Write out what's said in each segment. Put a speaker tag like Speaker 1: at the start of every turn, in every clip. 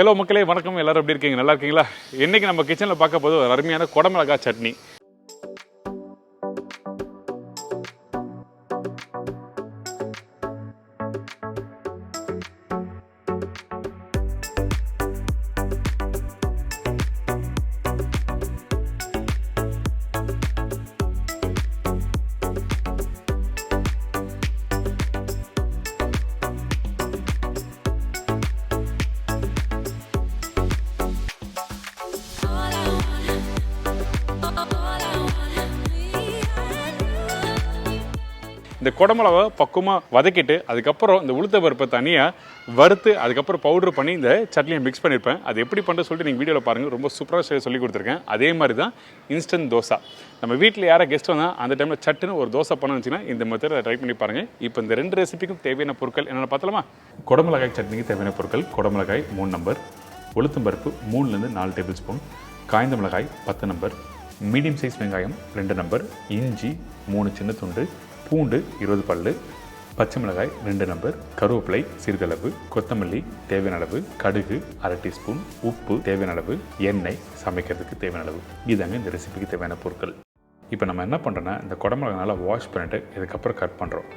Speaker 1: Hello மக்களே, வணக்கம். எல்லாரும் எப்படி இருக்கீங்க? நல்லா இருக்கீங்களா? இன்னைக்கு நம்ம கிச்சனில் பார்க்க போது ஒரு அருமையான குடமிளகாய் சட்னி. இந்த குடமிளகா பக்குவமாக வதக்கிட்டு அதுக்கப்புறம் இந்த உளுத்த பருப்பை தனியாக வறுத்து அதுக்கப்புறம் பவுட்ரு பண்ணி இந்த சட்னியை மிக்ஸ் பண்ணியிருப்பேன். அது எப்படி பண்ணுறது சொல்லிட்டு நீங்கள் வீடியோவில் பாருங்கள். ரொம்ப சூப்பராக சொல்லி கொடுத்துருக்கேன். அதே மாதிரி தான் இன்ஸ்டன்ட் தோசை. நம்ம வீட்டில் யாரை கெஸ்ட் வந்தால் அந்த டைமில் சட்டுன்னு ஒரு தோசை பண்ண வச்சுன்னா இந்த மெத்தடை ட்ரை பண்ணி பாருங்கள். இப்போ இந்த 2 ரெசிபிக்கும் தேவையான பொருட்கள் என்னென்ன பார்த்தலாமா? குடமிளகாய் சட்னிக்கு தேவையான பொருட்கள்: குடமிளகாய் 3 நம்பர், உளுத்தம் பருப்பு 3லேருந்து 4 டேபிள் ஸ்பூன், காய்ந்த மிளகாய் 10 நம்பர், மீடியம் சைஸ் வெங்காயம் 2 நம்பர், இஞ்சி 3 சின்ன துண்டு, பூண்டு 20 பல்லு, பச்சை மிளகாய் 2 நம்பர், கருவேப்பிலை சிறிதளவு, கொத்தமல்லி தேவையான அளவு, கடுகு 1/2 டீஸ்பூன், உப்பு தேவையான அளவு, எண்ணெய் சமைக்கிறதுக்கு தேவையான அளவு. இதாங்க இந்த ரெசிபிக்கு தேவையான பொருட்கள். இப்போ நம்ம என்ன பண்ணுறோன்னா, இந்த குடமிளகாய் நல்லா வாஷ் பண்ணிவிட்டு இதுக்கப்புறம் கட் பண்ணுறோம்.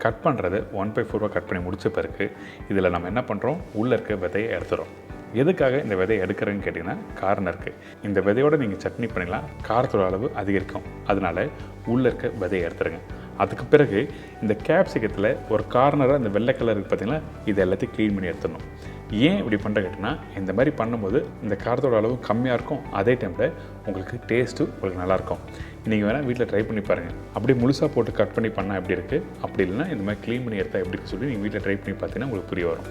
Speaker 1: கட் பண்ணுறது 1/4 கட் பண்ணி முடித்த பிறகு இதில் நம்ம என்ன பண்ணுறோம், உள்ளே இருக்க விதையை எடுத்துகிறோம். எதுக்காக இந்த விதையை எடுக்கிறேன்னு கேட்டிங்கன்னா காரணம் இருக்குது. இந்த விதையோடு நீங்கள் சட்னி பண்ணிடலாம், காரத்தோட அளவு அதிகரிக்கும். அதனால் உள்ளே இருக்க விதையை எடுத்துருங்க. அதுக்கு பிறகு இந்த கேப்சிகத்தில் ஒரு கார்னராக இந்த வெள்ளை கலர் இருக்குது பார்த்தீங்களா, இது எல்லாத்தையும் க்ளீன் பண்ணி எடுத்துடணும். ஏன் இப்படி பண்ணுற கேட்டிங்கன்னா, இந்த மாதிரி பண்ணும்போது இந்த காரத்தோட அளவு கம்மியாக இருக்கும், அதே டைமில் உங்களுக்கு டேஸ்ட்டு உங்களுக்கு நல்லாயிருக்கும். நீங்கள் வேணால் வீட்டில் ட்ரை பண்ணி பாருங்கள். அப்படியே முழுசாக போட்டு கட் பண்ணி பண்ணால் எப்படி இருக்குது, அப்படி இல்லைன்னா இந்த மாதிரி க்ளீன் பண்ணி எடுத்தால் எப்படி இருக்குன்னு சொல்லி நீங்கள் வீட்டில் ட்ரை பண்ணி பார்த்தீங்கன்னா உங்களுக்கு புரிய வரும்.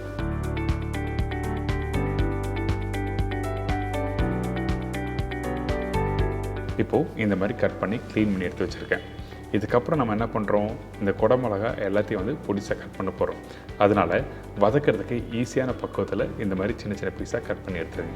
Speaker 1: இப்போது இந்த மாதிரி கட் பண்ணி க்ளீன் பண்ணி எடுத்து வச்சுருக்கேன். இதுக்கப்புறம் நம்ம என்ன பண்ணுறோம், இந்த குடமிளகா எல்லாத்தையும் வந்து பொடிசாக கட் பண்ண போகிறோம். அதனால் வதக்கிறதுக்கு ஈஸியான பக்குவத்தில் இந்த மாதிரி சின்ன சின்ன பீஸாக கட் பண்ணி எடுத்துருங்க.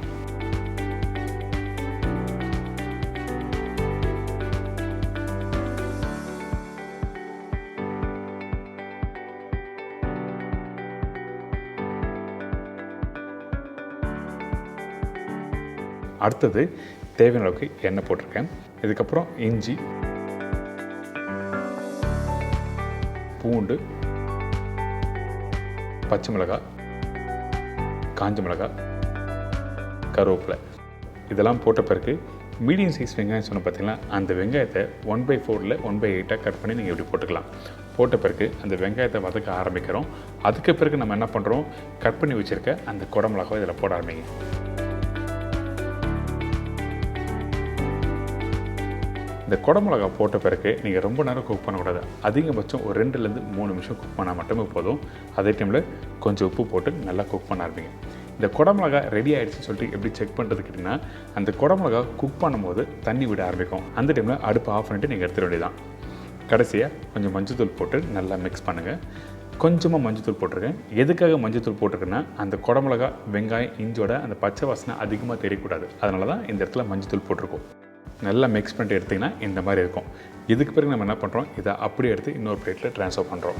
Speaker 1: அடுத்தது தேவையான அளவுக்கு எண்ணெய் போட்டிருக்கேன். இதுக்கப்புறம் இஞ்சி, பூண்டு, பச்சை மிளகாய், காஞ்ச மிளகாய், கருவேப்பிலை இதெல்லாம் போட்ட பிறகு மீடியம் சைஸ் வெங்காயம் சொன்ன பார்த்தீங்கன்னா, அந்த வெங்காயத்தை 1/4 1/8 கட் பண்ணி நீங்கள் இப்படி போட்டுக்கலாம். போட்ட பிறகு அந்த வெங்காயத்தை வதக்க ஆரம்பிக்கிறோம். அதுக்கு பிறகு நம்ம என்ன பண்ணுறோம், கட் பண்ணி வச்சுருக்க அந்த குடமிளகாய் இதில் போட ஆரம்பிங்க. இந்த குடமிளகா போட்ட பிறகு நீங்கள் ரொம்ப நேரம் குக் பண்ணக்கூடாது. அதிகபட்சம் ஒரு 2லேருந்து 3 நிமிஷம் குக் பண்ணால் மட்டுமே போதும். அதே டைமில் கொஞ்சம் உப்பு போட்டு நல்லா குக் பண்ண ஆரம்பிங்க. இந்த குடமிளகா ரெடி ஆகிடுச்சுன்னு சொல்லிட்டு எப்படி செக் பண்ணுறது கேட்டிங்கன்னா, அந்த குடமிளகா குக் பண்ணும்போது தண்ணி விட ஆரம்பிக்கும். அந்த டைமில் அடுப்பு ஆஃப் பண்ணிவிட்டு நீங்கள் எடுத்துட வேண்டியதான். கடைசியாக கொஞ்சம் மஞ்சள்தூள் போட்டு நல்லா மிக்ஸ் பண்ணுங்கள். கொஞ்சமாக மஞ்சள்தூள் போட்டிருக்கேன். எதுக்காக மஞ்சள்தூள் போட்டிருக்கேன்னா, அந்த குடமிளகா வெங்காயம் இஞ்சோட அந்த பச்சை வாசனை அதிகமாக தெரியக்கூடாது. அதனால தான் இந்த இடத்துல மஞ்சள்தூள் போட்டிருக்கோம். நல்லா மிக்ஸ் பண்ணிட்டு எடுத்திங்கன்னா இந்த மாதிரி இருக்கும். இதுக்கு பிறகு நம்ம என்ன பண்ணுறோம், இதை அப்படியே எடுத்து இன்னொரு பிளேட்டில் ட்ரான்ஸ்ஃபர் பண்ணுறோம்.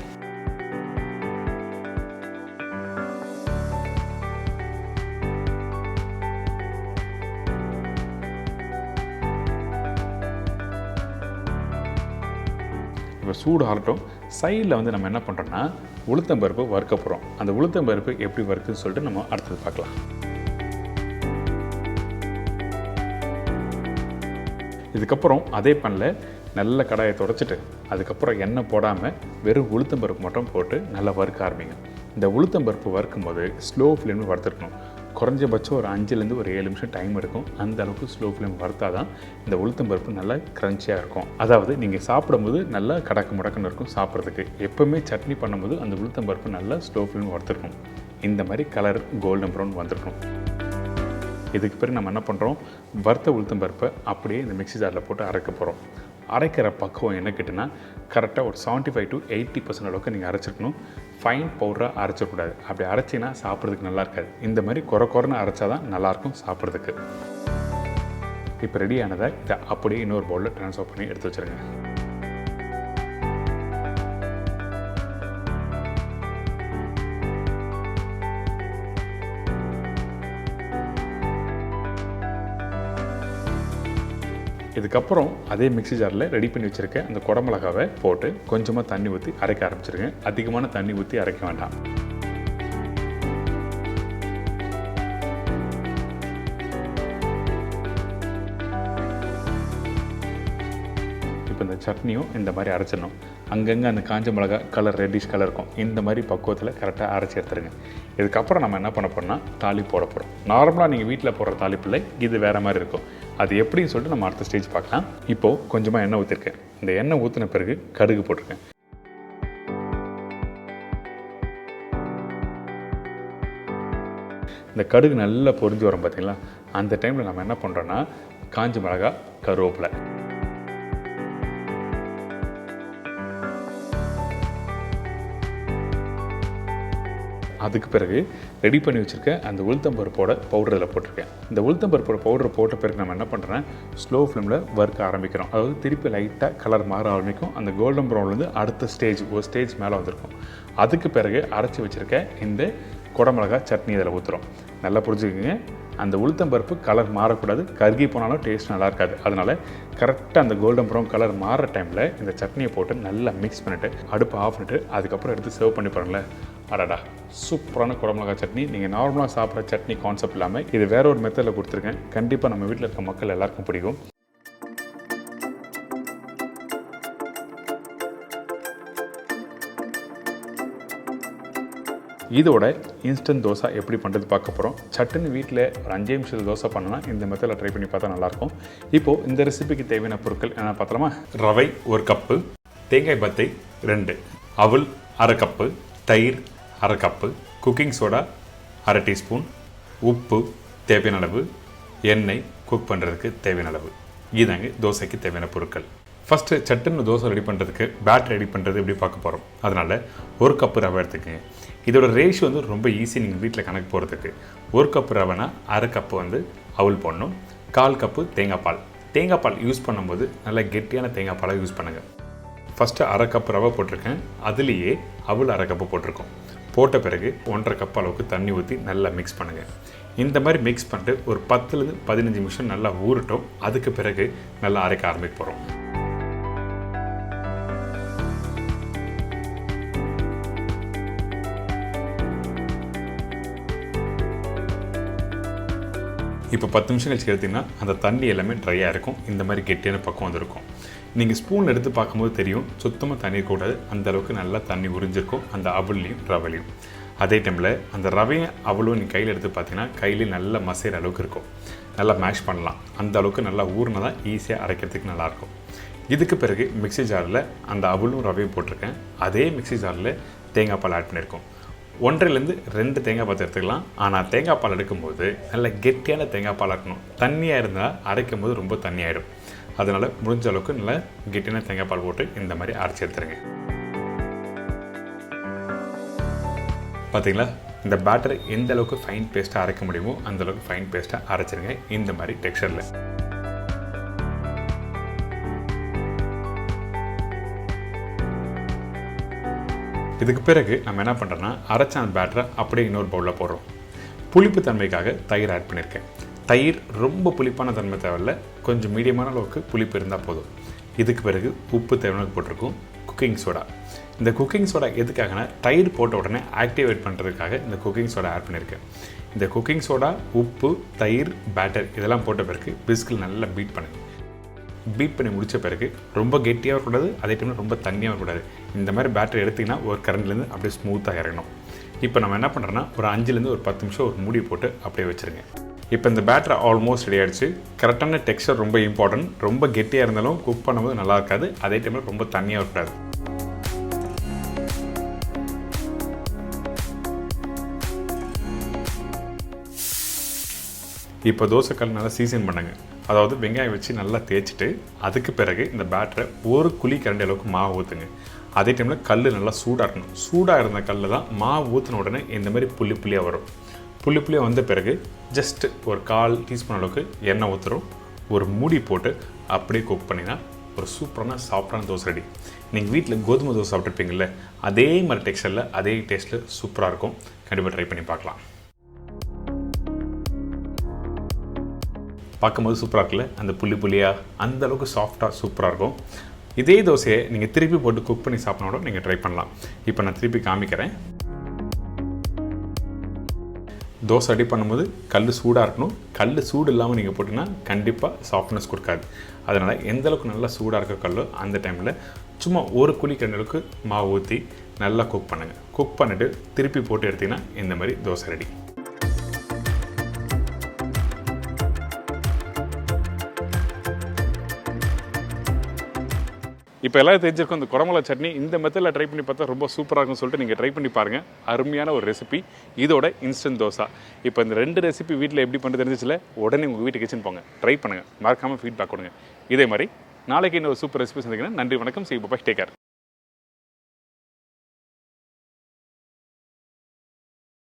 Speaker 1: இப்போ சூடு ஆறட்டும். சைடில் வந்து நம்ம என்ன பண்ணுறோன்னா, உளுத்தம் பருப்பு வறுக்க போகிறோம். அந்த உளுத்தம் பருப்பு எப்படி வறுக்குன்னு சொல்லிட்டு நம்ம அடுத்தது பார்க்கலாம். இதுக்கப்புறம் அதே பண்ணல நல்ல கடாயை துடைச்சிட்டு அதுக்கப்புறம் எண்ணெய் போடாமல் வெறும் உளுத்தம் பருப்பு மட்டும் போட்டு நல்லா வறுக்க ஆரம்பிங்க. இந்த உளுத்தம் பருப்பு வறுக்கும் போது ஸ்லோ ஃப்ளேமில் வறுத்துருக்கணும். குறைஞ்சபட்சம் ஒரு 5லேருந்து ஒரு 7 நிமிஷம் டைம் எடுக்கும். அந்த அளவுக்கு ஸ்லோ ஃப்ளேம் வறுத்தா தான் இந்த உளுத்தம் பருப்பு நல்லா க்ரன்ச்சியாக இருக்கும். அதாவது நீங்கள் சாப்பிடும்போது நல்லா கடக்கு முடக்குன்னு இருக்கும் சாப்பிட்றதுக்கு. எப்போவுமே சட்னி பண்ணும்போது அந்த உளுத்தம் பருப்பு நல்லா ஸ்லோ ஃப்ளேம் வறுத்துருக்கணும். இந்த மாதிரி கலர் கோல்டன் ப்ரௌன் வந்துருக்கணும். இதுக்கு பிறகு நம்ம என்ன பண்ணுறோம், வறுத்த உளுத்தம் பருப்பை அப்படியே இந்த மிக்ஸி ஜாரில் போட்டு அரைக்க போகிறோம். அரைக்கிற பக்குவம் என்ன கேட்டிங்கன்னா, கரெக்டாக ஒரு 75 to 80% அளவுக்கு நீங்கள் அரைச்சிருக்கணும். ஃபைன் பவுடராக அரைச்சிடக்கூடாது. அப்படி அரைச்சிங்கன்னா சாப்பிட்றதுக்கு நல்லா இருக்காது. இந்த மாதிரி குறைன்னு அரைச்சா தான் நல்லாயிருக்கும் சாப்பிட்றதுக்கு. இப்போ ரெடியானதை இதை அப்படியே இன்னொரு பவுலில் ட்ரான்ஸ்ஃபர் பண்ணி எடுத்து வச்சுருங்க. இதுக்கப்புறம் அதே மிக்ஸி ஜாரில் ரெடி பண்ணி வச்சுருக்க அந்த குடமிளகாவை போட்டு கொஞ்சமாக தண்ணி ஊற்றி அரைக்க ஆரம்பிச்சிருங்க. அதிகமான தண்ணி ஊற்றி அரைக்க வேண்டாம். இப்போ இந்த சட்னியும் இந்த மாதிரி அரைச்சிடணும். அங்கங்கே அந்த காஞ்ச மிளகா கலர் ரெட்டிஷ் கலர் இருக்கும். இந்த மாதிரி பக்குவத்தில் கரெக்டாக அரைச்சி எடுத்துருங்க. இதுக்கப்புறம் நம்ம என்ன பண்ண போகிறோம்னா தாளிப்பு போட போகிறோம். நார்மலாக நீங்கள் வீட்டில் போடுற தாளிப்பில் இது வேறு மாதிரி இருக்கும். அது எப்படின்னு சொல்லிட்டு நம்ம அடுத்த ஸ்டேஜ் பார்க்கலாம். இப்போது கொஞ்சமாக எண்ணெய் ஊற்றிருக்கேன். இந்த எண்ணெய் ஊற்றின பிறகு கடுகு போட்டிருக்கேன். இந்த கடுகு நல்லா பொரிஞ்சு வரும் பார்த்தீங்களா? அந்த டைமில் நம்ம என்ன பண்ணுறோன்னா காஞ்ச மிளகா, கருவேப்பிலை, அதுக்கு பிறகு ரெடி பண்ணி வச்சுருக்க அந்த உளுத்தம்பருப்போட பவுடர் இதில் போட்டிருக்கேன். இந்த உளுத்தம்பருப்போட பவுடர் போட்ட பிறகு நம்ம என்ன பண்ணுறேன், ஸ்லோ ஃப்ளேமில் வறுக்க ஆரம்பிக்கிறோம். அதாவது திருப்பி லைட்டாக கலர் மாற ஆரம்பிக்கும். அந்த கோல்டன் ப்ரௌன்லேருந்து அடுத்த ஸ்டேஜ், ஒரு ஸ்டேஜ் மேலே வந்திருக்கும். அதுக்கு பிறகு அரைச்சி வச்சுருக்க இந்த குடமிளகா சட்னி இதில் ஊற்றுறோம். நல்லா புரிஞ்சுக்கோங்க, அந்த உளுத்தம்பருப்பு கலர் மாறக்கூடாது. கருகி போனாலும் டேஸ்ட் நல்லா இருக்காது. அதனால் கரெக்டாக அந்த கோல்டன் ப்ரௌன் கலர் மாறுற டைமில் இந்த சட்னியை போட்டு நல்லா மிக்ஸ் பண்ணிவிட்டு அடுப்பை ஆஃப் பண்ணிட்டு அதுக்கப்புறம் எடுத்து சர்வ் பண்ணி பாருங்களேன். அடடா, சூப்பரான குடமிளகா சட்னி. நீங்கள் நார்மலாக சாப்பிட்ற சட்னி கான்செப்ட் இல்லாமல் இது வேற ஒரு மெத்தடில் கொடுத்துருக்கேன். கண்டிப்பாக நம்ம வீட்டில் இருக்க மக்கள் எல்லாருக்கும் பிடிக்கும். இதோட இன்ஸ்டன்ட் தோசை எப்படி பண்ணுறது பார்க்க போகிறோம். சட்டுன்னு வீட்டில் ஒரு 5 நிமிஷத்தில் தோசை பண்ணலாம். இந்த மெத்தடில் ட்ரை பண்ணி பார்த்தா நல்லாயிருக்கும். இப்போது இந்த ரெசிபிக்கு தேவையான பொருட்கள் என்ன பார்த்தலாமா? ரவை 1 கப்பு, தேங்காய் பத்தை 2, அவல் 1/2 கப்பு, தயிர் 1/2 கப்பு, குக்கிங் சோடா 1/2 டீஸ்பூன், உப்பு தேவையான அளவு, எண்ணெய் குக் பண்ணுறதுக்கு தேவையான அளவு. இதாங்க தோசைக்கு தேவையான பொருட்கள். ஃபஸ்ட்டு சட்டுன்னு தோசை ரெடி பண்ணுறதுக்கு பேட்டர் ரெடி பண்ணுறது எப்படி பார்க்க போகிறோம். அதனால் 1 கப்பு ரவை எடுத்துக்கங்க. இதோட ரேஷியோ வந்து ரொம்ப ஈஸி நீங்கள் வீட்டில் கணக்கு போகிறதுக்கு. 1 கப்பு ரவைனா 1/2 கப்பு வந்து அவல் போடணும், 1/4 கப்பு தேங்காய் பால். தேங்காய் பால் யூஸ் பண்ணும்போது நல்லா கெட்டியான தேங்காய் பாலை யூஸ் பண்ணுங்கள். ஃபஸ்ட்டு 1/2 கப்பு ரவை போட்டிருக்கேன். அதுலேயே அவல் 1/2 கப்பு போட்டிருக்கோம். போட்ட பிறகு 1/2 கப் அளவுக்கு தண்ணி ஊற்றி நல்லா மிக்ஸ் பண்ணுங்கள். இந்த மாதிரி மிக்ஸ் பண்ணிட்டு ஒரு 10லேருந்து 15 நிமிஷம் நல்லா ஊறட்டும். அதுக்கு பிறகு நல்லா அரைக்க ஆரம்பிக்க போகிறோம். இப்போ 10 நிமிஷம் கழிச்சு எடுத்திங்கன்னா அந்த தண்ணி எல்லாமே ட்ரையாக இருக்கும். இந்த மாதிரி கெட்டியான பக்கம் வந்துருக்கும். நீங்கள் ஸ்பூன் எடுத்து பார்க்கும்போது தெரியும், சுத்தமாக தண்ணி இருக்கக்கூடாது. அந்தளவுக்கு நல்லா தண்ணி உறிஞ்சிருக்கும் அந்த அவல்லையும் ரவையிலையும். அதே டைமில் அந்த ரவையும் அவளும் நீங்கள் கையில் எடுத்து பார்த்தீங்கன்னா கையிலே நல்லா மசைகிற அளவுக்கு இருக்கும். நல்லா மேஷ் பண்ணலாம். அந்த அளவுக்கு நல்லா ஊறினதான் ஈஸியாக அரைக்கிறதுக்கு நல்லாயிருக்கும். இதுக்கு பிறகு மிக்ஸி ஜாரில் அந்த அவலும் ரவையும் போட்டிருக்கேன். அதே மிக்ஸி ஜாரில் தேங்காய் பால் ஆட் பண்ணியிருக்கோம். 1லேருந்து 2 தேங்காய் பால் எடுத்துக்கலாம். ஆனால் தேங்காய் பால் எடுக்கும்போது நல்ல கெட்டியான தேங்காய் பால் இருக்கணும். தண்ணியாக இருந்தால் அரைக்கும் போது ரொம்ப தண்ணியாகிடும். அதனால் முடிஞ்ச அளவுக்கு நல்லா கெட்டியான தேங்காய் பால் போட்டு இந்த மாதிரி அரைச்சி எடுத்துருங்க. பார்த்தீங்களா, இந்த பேட்டரை எந்த அளவுக்கு ஃபைன் பேஸ்ட்டாக அரைக்க முடியுமோ அந்தளவுக்கு ஃபைன் பேஸ்ட்டாக அரைச்சிருங்க. இந்த மாதிரி டெக்ஸ்சரில் இதுக்கு பிறகு நம்ம என்ன பண்ணுறோன்னா அரைச்ச அந்த பேட்டரை அப்படியே இன்னொரு பவுலில் போடுறோம். புளிப்பு தன்மைக்காக தயிர் ஆட் பண்ணியிருக்கேன். தயிர் ரொம்ப புளிப்பான தன்மை தேவையில்லை, கொஞ்சம் மீடியமான அளவுக்கு புளிப்பு இருந்தால் போதும். இதுக்கு பிறகு உப்பு தேவையான போட்டிருக்கோம். Cooking soda. இந்த குக்கிங் சோடா எதுக்காகனா தயிர் போட்ட உடனே ஆக்டிவேட் பண்ணுறதுக்காக இந்த குக்கிங் சோடா ஆட் பண்ணியிருக்கேன். இந்த குக்கிங் சோடா, உப்பு, தயிர், பேட்டர் இதெல்லாம் போட்ட பிறகு பிஸ்கில் நல்லா பீட் பண்ணுங்கள். பீட் பண்ணி முடித்த பிறகு ரொம்ப கெட்டியாக இருக்கக்கூடாது, அதே டைமில் ரொம்ப தண்ணியாக இருக்கக்கூடாது. இந்த மாதிரி பேட்டரி எடுத்திங்கன்னா ஒரு கரண்ட்லேருந்து அப்படியே ஸ்மூத்தாக இறங்கணும். இப்போ நம்ம என்ன பண்ணுறோன்னா ஒரு 5லேருந்து ஒரு 10 நிமிஷம் ஒரு மூடி போட்டு அப்படியே வச்சுருங்க. இப்போ இந்த பேட்டரி ஆல்மோஸ்ட் ரெடி ஆகிடுச்சு. கரெக்டான டெக்ஸ்சர் ரொம்ப இம்பார்ட்டன்ட். ரொம்ப கெட்டியாக இருந்தாலும் குக் பண்ணும்போது நல்லா இருக்காது, அதே டைமில் ரொம்ப தண்ணியாக இருக்கக்கூடாது. இப்போ தோசைக்கல் நல்லா சீசன் பண்ணுங்க. அதாவது வெங்காயம் வச்சு நல்லா தேய்ச்சிட்டு அதுக்கு பிறகு இந்த பேட்டரை ஒரு குழி கரண்டி அளவுக்கு மாவு ஊற்றுங்க. அதே டைமில் கல் நல்லா சூடாக இருக்கணும். சூடாக இருந்த கல் தான் மாவு ஊற்றின உடனே இந்த மாதிரி புள்ளி புள்ளியாக வரும். புள்ளி புள்ளியாக வந்த பிறகு ஜஸ்ட் ஒரு 1/4 டீஸ்பூன் அளவுக்கு எண்ணெய் ஊற்றுறோம். ஒரு மூடி போட்டு அப்படியே குக் பண்ணினா ஒரு சூப்பரான சாஃப்டான தோசை ரெடி. நீங்கள் வீட்டில் கோதுமை தோசை சாப்பிட்ருப்பீங்கள்ல, அதே மாதிரி டெக்ஸ்சரில் அதே டேஸ்ட்டில் சூப்பராக இருக்கும். கண்டிப்பாக ட்ரை பண்ணி பார்க்கலாம். பார்க்கும்போது சூப்பராக இருக்குல்ல, அந்த புளியாக அந்த அளவுக்கு சாஃப்டாக சூப்பராக இருக்கும். இதே தோசையை நீங்கள் திருப்பி போட்டு குக் பண்ணி சாப்பிட்னோட நீங்கள் ட்ரை பண்ணலாம். இப்போ நான் திருப்பி காமிக்கிறேன். தோசை ரெடி பண்ணும்போது கல் சூடாக இருக்கணும். கல் சூடு இல்லாமல் நீங்கள் போட்டிங்கன்னா கண்டிப்பாக சாஃப்ட்னஸ் கொடுக்காது. அதனால் எந்தளவுக்கு நல்லா சூடாக இருக்க கல்லோ அந்த டைமில் சும்மா ஒரு குழிக்கரண்டிலுக்கு மாவு ஊற்றி நல்லா குக் பண்ணுங்கள். குக் பண்ணிவிட்டு திருப்பி போட்டு எடுத்திங்கன்னா இந்த மாதிரி தோசை ரெடி. இப்போ எல்லாரும் தெரிஞ்சிருக்கும் இந்த குடமிளகா சட்னி இந்த மெத்தடில் ட்ரை பண்ணி பார்த்தா ரொம்ப சூப்பராக இருக்கும்னு சொல்லிட்டு நீங்கள் ட்ரை பண்ணி பாருங்கள். அருமையான ஒரு ரெசிபி. இதோட இன்ஸ்டன்ட் தோசை. இப்போ இந்த 2 ரெசிபி வீட்டில் எப்படி பண்ணி தெரிஞ்சிச்சுல, உடனே உங்கள் வீட்டு கிச்சன் போங்க, ட்ரை பண்ணுங்கள், மறக்காமல் ஃபீட்பேக் கொடுங்க. இதே மாதிரி நாளைக்கு இன்னொரு சூப்பர் ரெசிபி சந்திக்கிறேன். நன்றி, வணக்கம். See you, bye, take care.